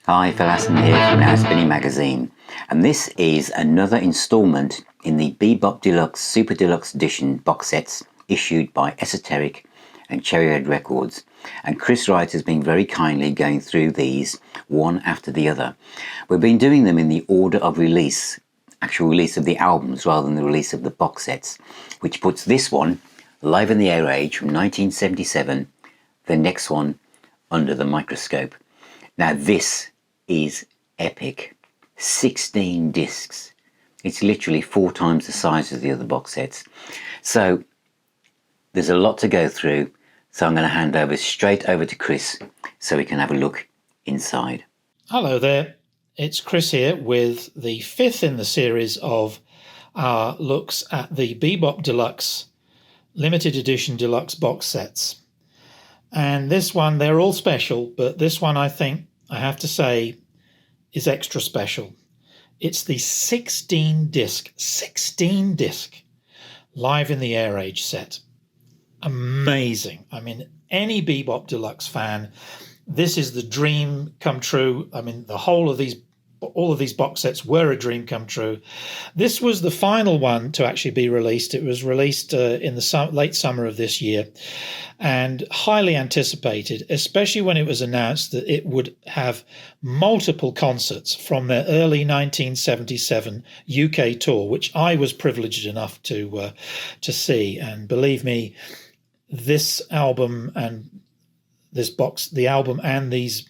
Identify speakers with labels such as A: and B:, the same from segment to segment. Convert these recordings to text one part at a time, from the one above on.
A: Hi, Phil Aston here from Now Spinning Magazine, and this is another instalment in the Be Bop Deluxe Super Deluxe Edition Box Sets issued by Esoteric and Cherry Red Records. And Chris Wright has been very kindly going through these one after the other. We've been doing them in the order of release, actual release of the albums rather than the release of the box sets, which puts this one, Live in the Air Age from 1977, the next one under the microscope. Now this is epic. 16 discs. It's literally 4 times the size of the other box sets. So there's a lot to go through. So I'm going to hand over straight over to Chris so we can have a look inside.
B: Hello there. It's Chris here with the 5th in the series of our looks at the Be Bop Deluxe Limited Edition Deluxe Box Sets. And this one, they're all special, but this one I think I have to say is extra special. It's the 16 disc Live in the Air Age set. Amazing. I mean, any Be Bop Deluxe fan, this is the dream come true. I mean, all of these box sets were a dream come true. This was the final one to actually be released. It was released in the late summer of this year, and highly anticipated, especially when it was announced that it would have multiple concerts from their early 1977 UK tour, which I was privileged enough to see. And believe me, this album and this box, the album and these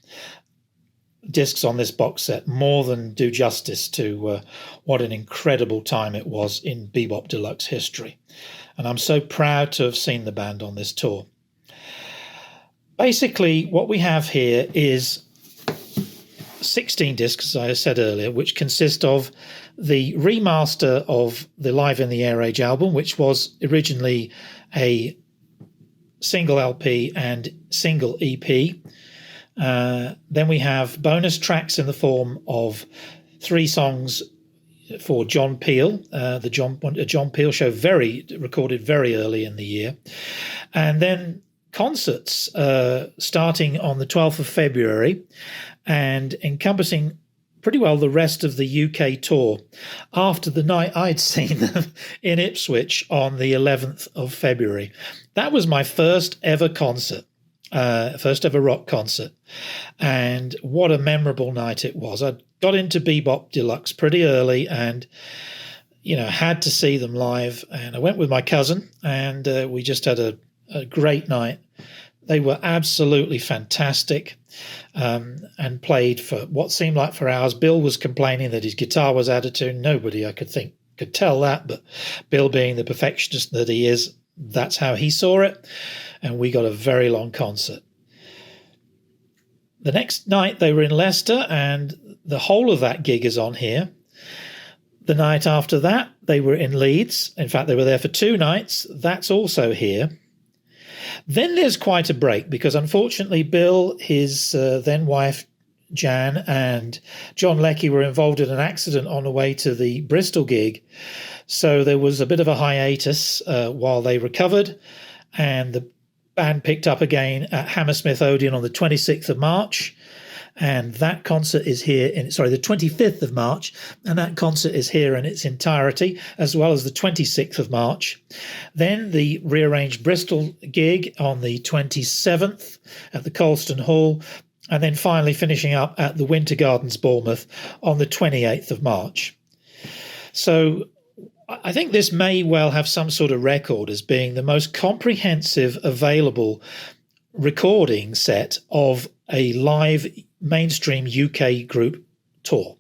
B: discs on this box set more than do justice to what an incredible time it was in Be Bop Deluxe history. And I'm so proud to have seen the band on this tour. Basically, what we have here is 16 discs, as I said earlier, which consist of the remaster of the Live in the Air Age album, which was originally a single LP and single EP. Then we have bonus tracks in the form of 3 songs for John Peel, the John Peel show, recorded very early in the year. And then concerts starting on the 12th of February and encompassing pretty well the rest of the UK tour after the night I'd seen them in Ipswich on the 11th of February. That was my first ever concert. First ever rock concert, and what a memorable night it was. I got into Be Bop Deluxe pretty early and had to see them live, and I went with my cousin and we just had a great night. They were absolutely fantastic, and played for what seemed like for hours. Bill was complaining that his guitar was out of tune. Nobody I could think could tell that, but Bill, being the perfectionist that he is, that's how he saw it. And we got a very long concert. The next night they were in Leicester, and the whole of that gig is on here. The night after that they were in Leeds. In fact, they were there for 2 nights. That's also here. Then there's quite a break because unfortunately Bill, his then wife Jan, and John Leckie were involved in an accident on the way to the Bristol gig. So there was a bit of a hiatus while they recovered, and the band picked up again at Hammersmith Odeon on the 26th of March, and that concert is here the 25th of March, and that concert is here in its entirety, as well as the 26th of March. Then the rearranged Bristol gig on the 27th at the Colston Hall, and then finally finishing up at the Winter Gardens Bournemouth on the 28th of March. So I think this may well have some sort of record as being the most comprehensive available recording set of a live mainstream UK group tour.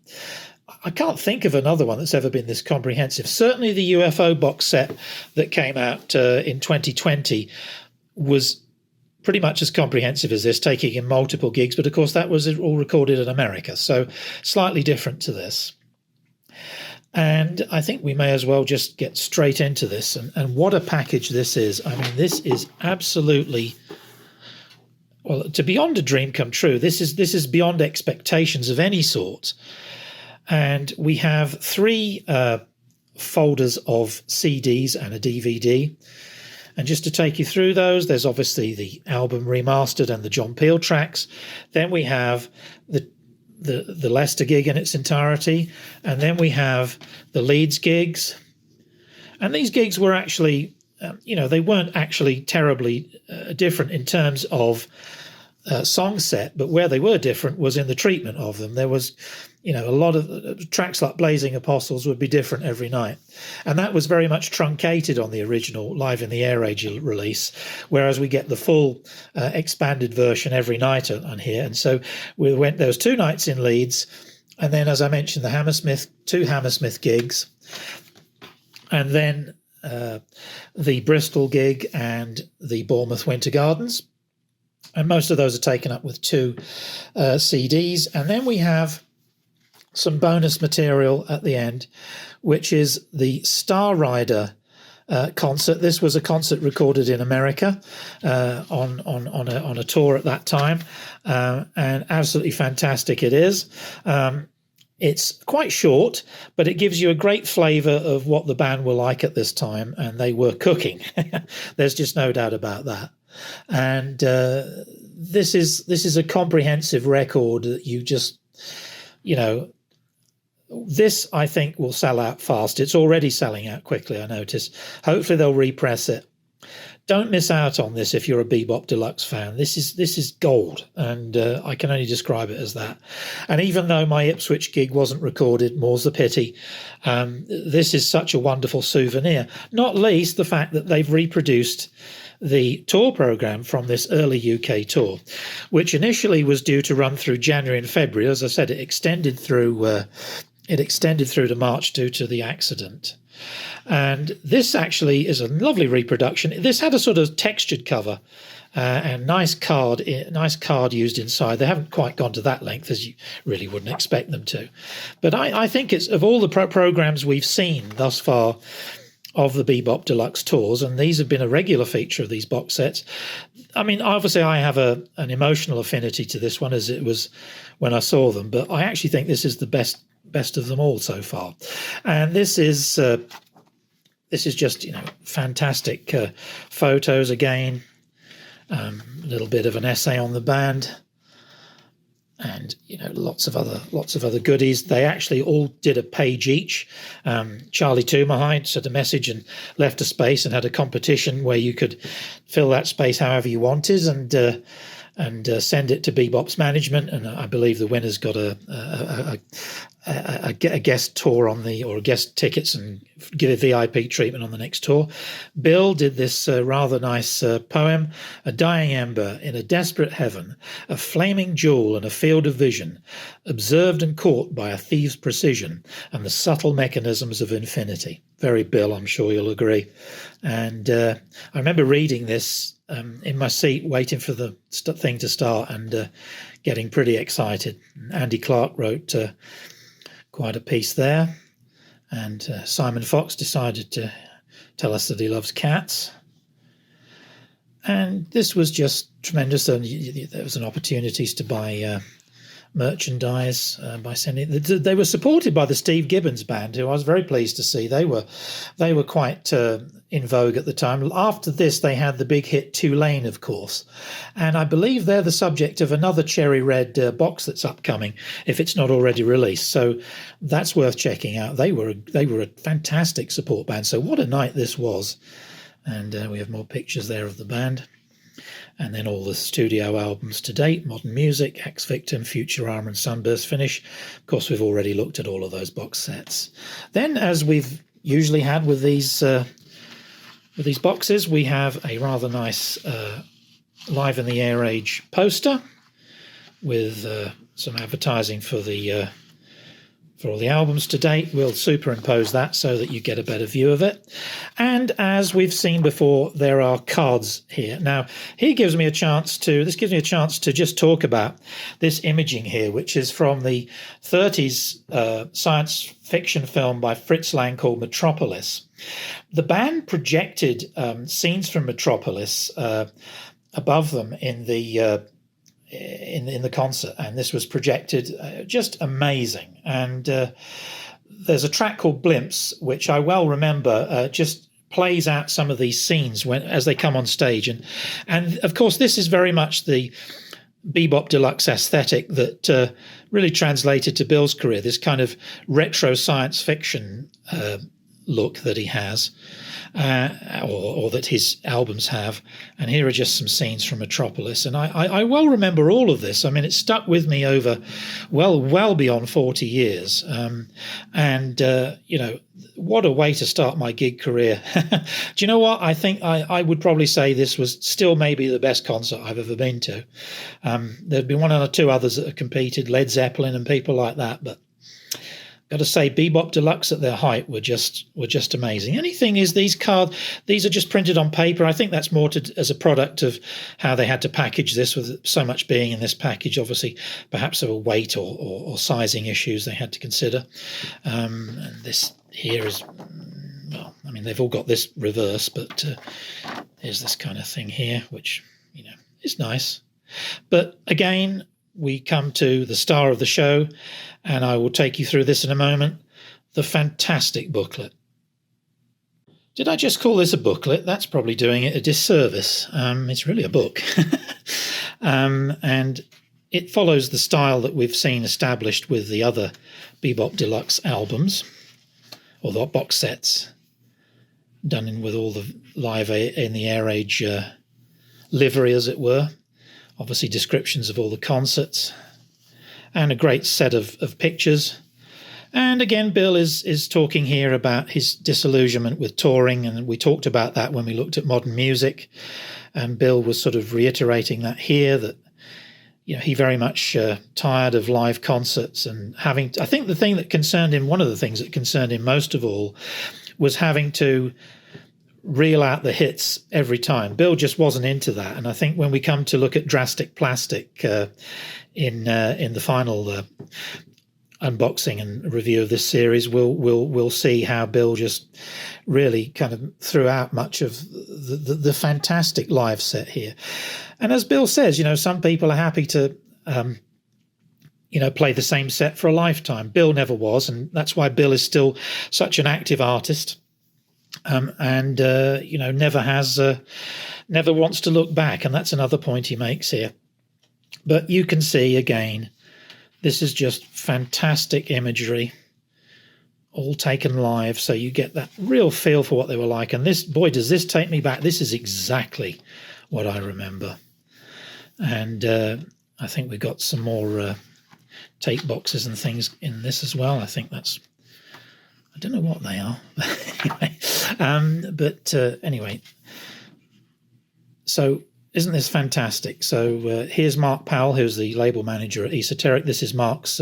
B: I can't think of another one that's ever been this comprehensive. Certainly the UFO box set that came out in 2020 was pretty much as comprehensive as this, taking in multiple gigs, but of course that was all recorded in America, so slightly different to this. And I think we may as well just get straight into this. And what a package this is. I mean, this is absolutely, well, to beyond a dream come true. This is beyond expectations of any sort. And we have 3 folders of CDs and a DVD. And just to take you through those, there's obviously the album remastered and the John Peel tracks. Then we have the Leicester gig in its entirety, and then we have the Leeds gigs. And these gigs were actually, they weren't actually terribly different in terms of song set, but where they were different was in the treatment of them. There was, a lot of tracks like Blazing Apostles would be different every night. And that was very much truncated on the original Live in the Air Age release, whereas we get the full expanded version every night on here. And so there was 2 nights in Leeds, and then, as I mentioned, the 2 Hammersmith gigs, and then the Bristol gig and the Bournemouth Winter Gardens. And most of those are taken up with 2 CDs. And then we have some bonus material at the end, which is the Star Rider concert. This was a concert recorded in America on a tour at that time, and absolutely fantastic it is. It's quite short, but it gives you a great flavour of what the band were like at this time, and they were cooking. There's just no doubt about that. And this is a comprehensive record that you just, this I think will sell out fast. It's already selling out quickly, I notice. Hopefully they'll repress it. Don't miss out on this if you're a Be Bop Deluxe fan. This is gold, and I can only describe it as that. And even though my Ipswich gig wasn't recorded, more's the pity, this is such a wonderful souvenir. Not least the fact that they've reproduced the tour programme from this early UK tour, which initially was due to run through January and February. As I said, it extended through to March due to the accident. And this actually is a lovely reproduction. This had a sort of textured cover and nice card used inside. They haven't quite gone to that length, as you really wouldn't expect them to. But I think it's, of all the programmes we've seen thus far of the Be Bop Deluxe tours, and these have been a regular feature of these box sets. I mean, obviously I have an emotional affinity to this one, as it was when I saw them, but I actually think this is the best of them all so far. And this is just, fantastic photos again, a little bit of an essay on the band, and lots of other goodies. They actually all did a page each. Charlie Toomerhide sent a message and left a space and had a competition where you could fill that space however you wanted, and send it to Bebop's management, and I believe the winner's got a guest tour or guest tickets and give a VIP treatment on the next tour. Bill did this rather nice poem: a dying ember in a desperate heaven, a flaming jewel in a field of vision, observed and caught by a thief's precision and the subtle mechanisms of infinity. Very Bill, I'm sure you'll agree. And I remember reading this in my seat, waiting for the thing to start, and getting pretty excited. Andy Clark wrote quite a piece there, and Simon Fox decided to tell us that he loves cats. And this was just tremendous. There was an opportunities to buy merchandise by sending. They were supported by the Steve Gibbons band, who I was very pleased to see. They were quite in vogue at the time. After this, they had the big hit Tulane, of course, and I believe they're the subject of another Cherry Red box that's upcoming, if it's not already released. So that's worth checking out. They were a fantastic support band. So what a night this was. And we have more pictures there of the band. And then all the studio albums to date: Modern Music, Ex Victim, Futurama, and Sunburst Finish. Of course, we've already looked at all of those box sets. Then, as we've usually had with these boxes, we have a rather nice Live in the Air Age poster with some advertising for all the albums to date. We'll superimpose that so that you get a better view of it. And as we've seen before, there are cards here. Now, this gives me a chance to just talk about this imaging here, which is from the 30s science fiction film by Fritz Lang called Metropolis. The band projected scenes from Metropolis above them in the concert, and this was projected just amazing. And there's a track called Blimps, which I well remember just plays out some of these scenes as they come on stage, and of course this is very much the Be Bop Deluxe aesthetic that really translated to Bill's career, this kind of retro science fiction look that he has, or that his albums have. And here are just some scenes from Metropolis. And I well remember all of this. I mean, it stuck with me over well beyond 40 years. What a way to start my gig career. Do you know what? I think I would probably say this was still maybe the best concert I've ever been to. There'd been one or two others that have competed, Led Zeppelin and people like that, but got to say, Be Bop Deluxe at their height were just amazing. Only thing is, these are just printed on paper. I think that's more as a product of how they had to package this, with so much being in this package. Obviously, perhaps there were weight or sizing issues they had to consider. And this here is, well, I mean, they've all got this reverse, but here's this kind of thing here, which, is nice. But again, we come to the star of the show, and I will take you through this in a moment, the Fantastic Booklet. Did I just call this a booklet? That's probably doing it a disservice. It's really a book. And it follows the style that we've seen established with the other Be Bop Deluxe albums, or the box sets, done with all the live in the Air Age livery, as it were. Obviously descriptions of all the concerts, and a great set of pictures. And again, Bill is talking here about his disillusionment with touring, and we talked about that when we looked at modern music. And Bill was sort of reiterating that here, that he very much tired of live concerts and having. I think the thing that concerned him, one of the things that concerned him most of all, was having to reel out the hits every time. Bill just wasn't into that, and I think when we come to look at Drastic Plastic in the final unboxing and review of this series, we'll see how Bill just really kind of threw out much of the fantastic live set here. And as Bill says, some people are happy to play the same set for a lifetime. Bill never was, and that's why Bill is still such an active artist. Never wants to look back, and that's another point he makes here. But you can see again, this is just fantastic imagery, all taken live, so you get that real feel for what they were like. And this, boy, does this take me back. This is exactly what I remember. And I think we've got some more tape boxes and things in this as well. I think that's, I don't know what they are. Anyway, so isn't this fantastic? So here's Mark Powell, who's the label manager at Esoteric. This is Mark's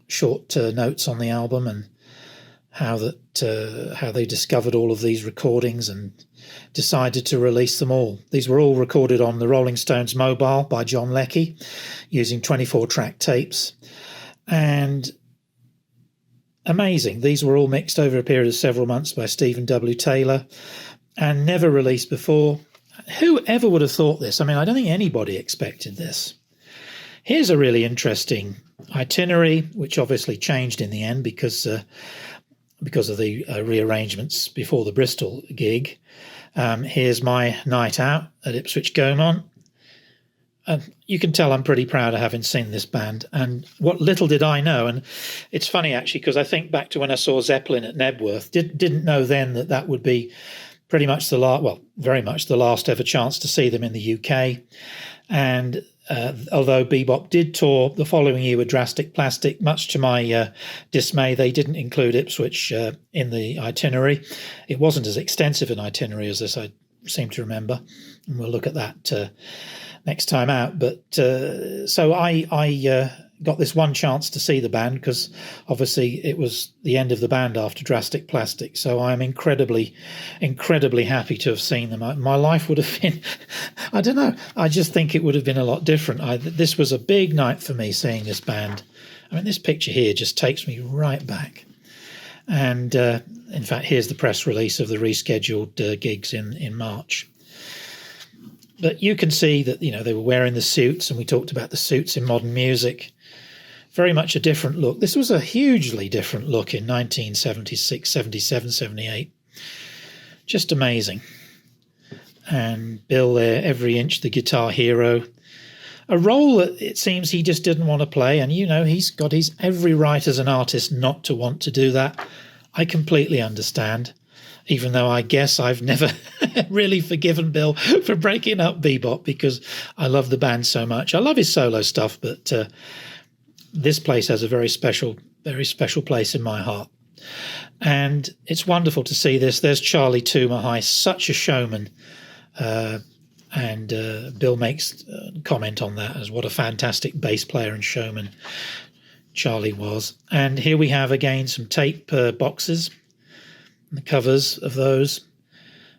B: short notes on the album, and how they discovered all of these recordings and decided to release them all. These were all recorded on the Rolling Stones Mobile by John Leckie using 24-track tapes. And amazing. These were all mixed over a period of several months by Stephen W. Taylor and never released before. Who ever would have thought this? I mean, I don't think anybody expected this. Here's a really interesting itinerary, which obviously changed in the end because of the rearrangements before the Bristol gig. Here's my night out at Ipswich Gaumont. You can tell I'm pretty proud of having seen this band, and what little did I know. And it's funny, actually, because I think back to when I saw Zeppelin at Nebworth, didn't know then that would be pretty much very much the last ever chance to see them in the UK. And although Be Bop did tour the following year with Drastic Plastic, much to my dismay, they didn't include Ipswich in the itinerary. It wasn't as extensive an itinerary as this, I seem to remember, and we'll look at that next time out. But so I got this one chance to see the band, because obviously it was the end of the band after Drastic Plastic. So I'm incredibly happy to have seen them. My life would have been, I don't know, I just think it would have been a lot different. This was a big night for me, seeing this band. I mean, this picture here just takes me right back. And in fact, here's the press release of the rescheduled gigs in March. But you can see that, they were wearing the suits, and we talked about the suits in modern music. Very much a different look. This was a hugely different look in 1976, 77, 78. Just amazing. And Bill there, every inch the guitar hero. a role that it seems he just didn't want to play. And, you know, he's got his every right as an artist not to want to do that. I completely understand, even though I guess I've never really forgiven Bill for breaking up Be Bop, because I love the band so much. I love his solo stuff, but this place has a very special place in my heart. And it's wonderful to see this. There's Charlie Toomer, such a showman. And Bill makes a comment on that as what a fantastic bass player and showman Charlie was. And here we have again some tape boxes, the covers of those.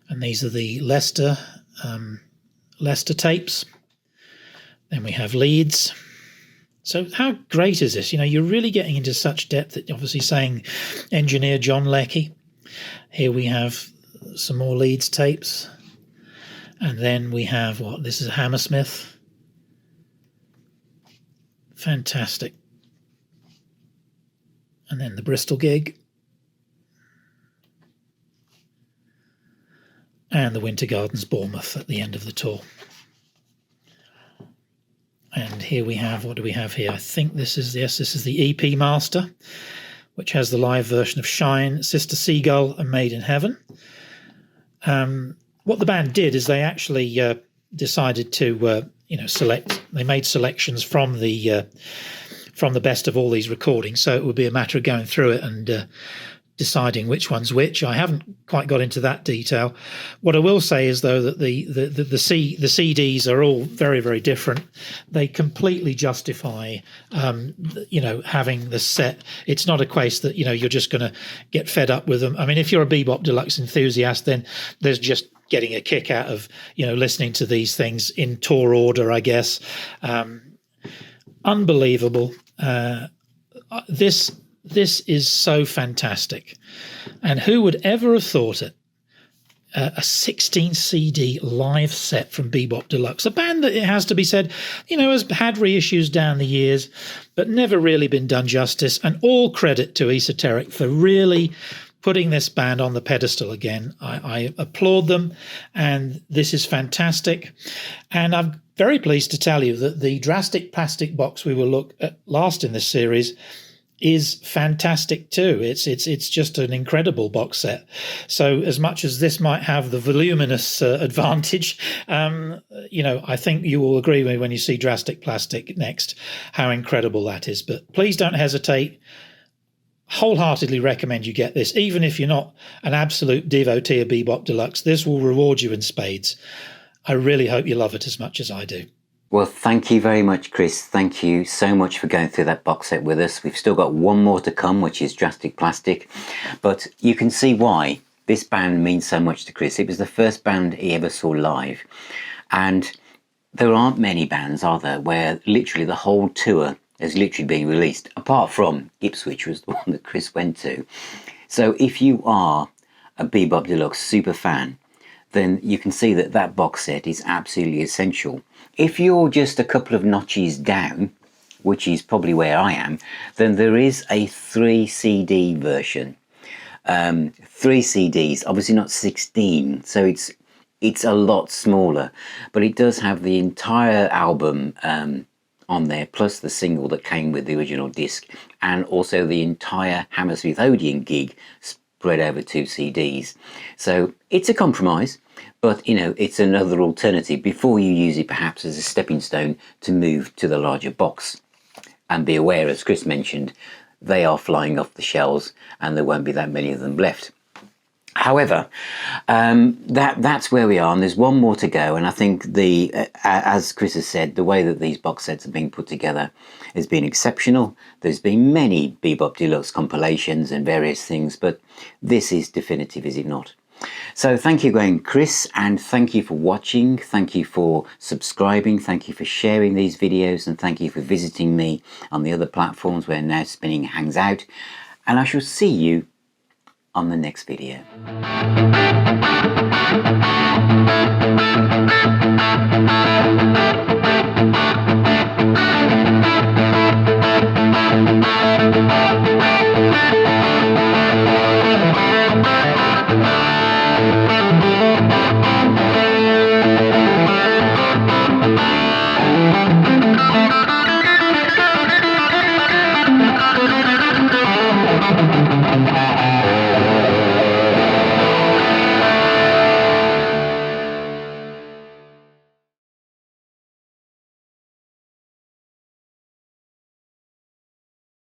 B: And these are the Leicester tapes. Then we have leads. So how great is this? You know, you're really getting into such depth that obviously saying engineer John Leckie. Here we have some more leads tapes. And then we have this is Hammersmith. Fantastic. And then the Bristol gig. And the Winter Gardens Bournemouth at the end of the tour. And here we have, what do we have here? I think this is the EP Master, which has the live version of Shine, Sister Seagull, and Made in Heaven. What the band did is they actually decided to, select. They made selections from the best of all these recordings. So it would be a matter of going through it and deciding which one's which. I haven't quite got into that detail. What I will say is, though, that the CDs are all very, very different. They completely justify, having the set. It's not a case that, you're just going to get fed up with them. I mean, if you're a Be Bop Deluxe enthusiast, then there's just getting a kick out of, listening to these things in tour order, I guess. Unbelievable. This is so fantastic. And who would ever have thought it? A 16 CD live set from Be Bop Deluxe, a band that, it has to be said, has had reissues down the years, but never really been done justice. And all credit to Esoteric for really putting this band on the pedestal again. I applaud them, and this is fantastic. And I'm very pleased to tell you that the Drastic Plastic box we will look at last in this series is fantastic too. It's just an incredible box set. So as much as this might have the voluminous advantage, I think you will agree with me when you see Drastic Plastic next how incredible that is. But please don't hesitate. Wholeheartedly recommend you get this, even if you're not an absolute devotee of Be Bop Deluxe. This will reward you in spades. I really hope you love it as much as I do.
A: Well, thank you very much, Chris. Thank you so much for going through that box set with us. We've still got one more to come, which is Drastic Plastic. But you can see why this band means so much to Chris. It was the first band he ever saw live. And there aren't many bands, are there, where literally the whole tour is literally being released, apart from Ipswich, was the one that Chris went to. So if you are a Be Bop Deluxe super fan, then you can see that that box set is absolutely essential. If you're just a couple of notches down, which is probably where I am, then there is a 3 CD version. 3 CDs, obviously not 16, so it's a lot smaller, but it does have the entire album on there, plus the single that came with the original disc, and also the entire Hammersmith Odeon gig spread over 2 CDs. So it's a compromise, but it's another alternative before you use it perhaps as a stepping stone to move to the larger box. And be aware, as Chris mentioned, they are flying off the shelves and there won't be that many of them left. However, that's where we are, and there's one more to go. And I think as Chris has said, the way that these box sets are being put together has been exceptional. There's been many Be Bop Deluxe compilations and various things, but this is definitive, is it not? So thank you again, Chris, and thank you for watching. Thank you for subscribing. Thank you for sharing these videos, and thank you for visiting me on the other platforms where Now Spinning hangs out. And I shall see you on the next video.